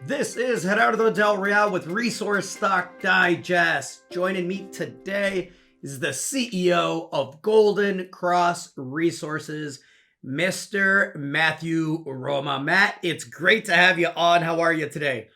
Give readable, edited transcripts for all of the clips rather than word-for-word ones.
This is Gerardo Del Real with Resource Stock Digest. Joining me today is the CEO of Golden Cross Resources, Mr. Matthew Roma. Matt, it's great to have you on. How are you today?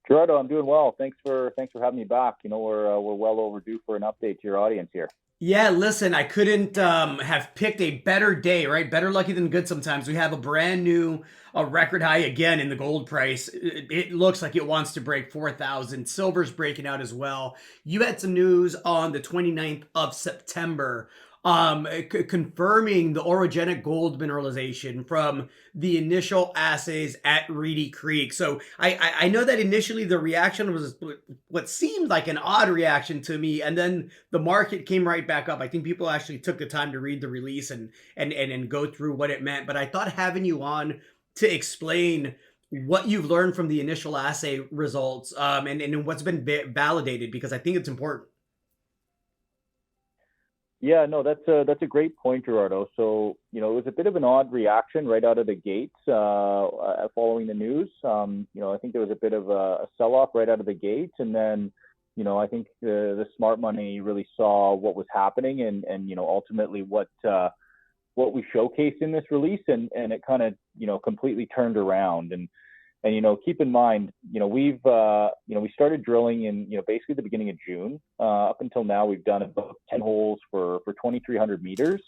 Gerardo, I'm doing well. Thanks for having me back. We're well overdue for an update to your audience here. Yeah, listen, I couldn't have picked a better day, right? Better lucky than good sometimes. We have a brand new record high again in the gold price. It looks like it wants to break 4,000. Silver's breaking out as well. You had some news on the 29th of September confirming the orogenic gold mineralization from the initial assays at Reedy Creek. So I know that initially the reaction was what seemed like an odd reaction to me, and then the market came right back up. I think people actually took the time to read the release and go through what it meant. But I thought having you on to explain what you've learned from the initial assay results and what's been validated, because I think it's important. Yeah, no, that's a great point, Gerardo. So, it was a bit of an odd reaction right out of the gates following the news. I think there was a bit of a sell-off right out of the gates, and then, I think the smart money really saw what was happening and ultimately what we showcased in this release, and it kind of, completely turned around. And keep in mind, we started drilling in, basically the beginning of June. Up until now, we've done about 10 holes for 2,300 meters.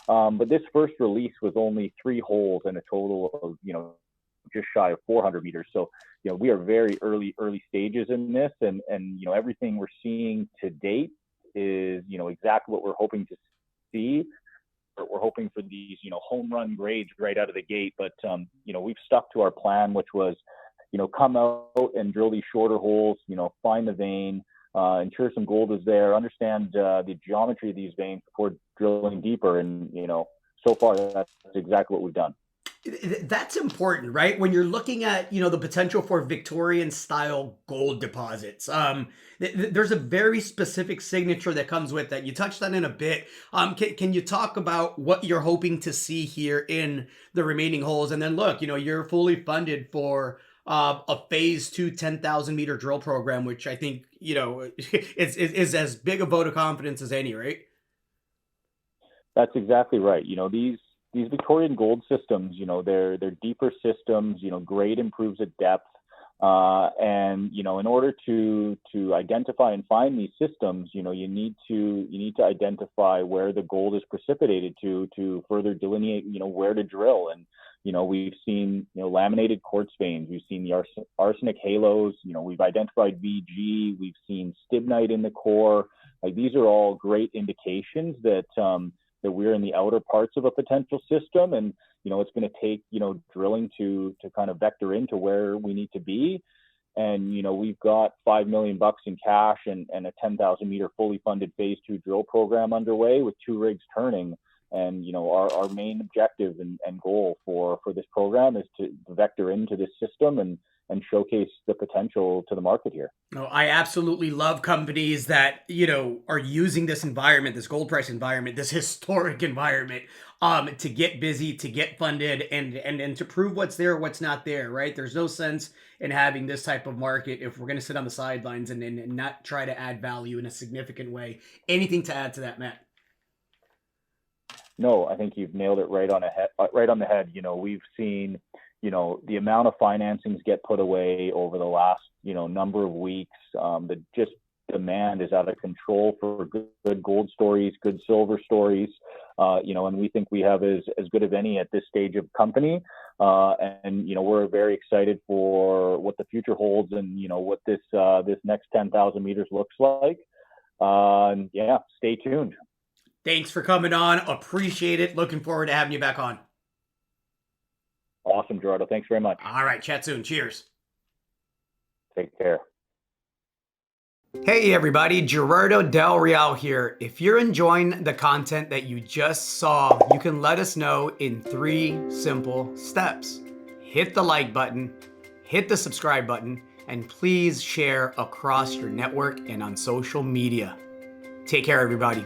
But this first release was only 3 holes and a total of, just shy of 400 meters. So, we are very early stages in this, and everything we're seeing to date is, exactly what we're hoping to see. We're hoping for these, home run grades right out of the gate. But, we've stuck to our plan, which was, come out and drill these shorter holes, find the vein, ensure some gold is there, understand the geometry of these veins before drilling deeper. And, so far, that's exactly what we've done. That's important, right? When you're looking at, the potential for Victorian style gold deposits. There's a very specific signature that comes with that. You touched on in a bit. Can you talk about what you're hoping to see here in the remaining holes? And then look, you're fully funded for a phase 2 10,000 meter drill program, which I think, is as big a vote of confidence as any, right? That's exactly right. These Victorian gold systems, they're deeper systems. Grade improves at depth, and in order to identify and find these systems, you need to identify where the gold is precipitated to further delineate, where to drill. And we've seen laminated quartz veins, we've seen the arsenic halos, we've identified VG, we've seen stibnite in the core. Like, these are all great indications that we're in the outer parts of a potential system, and it's going to take drilling to kind of vector into where we need to be. And we've got $5 million in cash and a 10,000 meter fully funded phase 2 drill program underway with 2 rigs turning. And our main objective and goal for this program is to vector into this system and showcase the potential to the market here. No, I absolutely love companies that, are using this environment, this gold price environment, this historic environment, to get busy, to get funded, and to prove what's there, what's not there, right? There's no sense in having this type of market if we're going to sit on the sidelines and not try to add value in a significant way. Anything to add to that, Matt? No, I think you've nailed it right on the head. We've seen, the amount of financings get put away over the last, number of weeks. The just demand is out of control for good gold stories, good silver stories. And we think we have as good of any at this stage of company. And we're very excited for what the future holds and, what this next 10,000 meters looks like. And yeah, stay tuned. Thanks for coming on. Appreciate it. Looking forward to having you back on. Awesome, Gerardo. Thanks very much. All right. Chat soon. Cheers. Take care. Hey everybody, Gerardo Del Real here. If you're enjoying the content that you just saw, you can let us know in 3 simple steps. Hit the like button, hit the subscribe button, and please share across your network and on social media. Take care, everybody.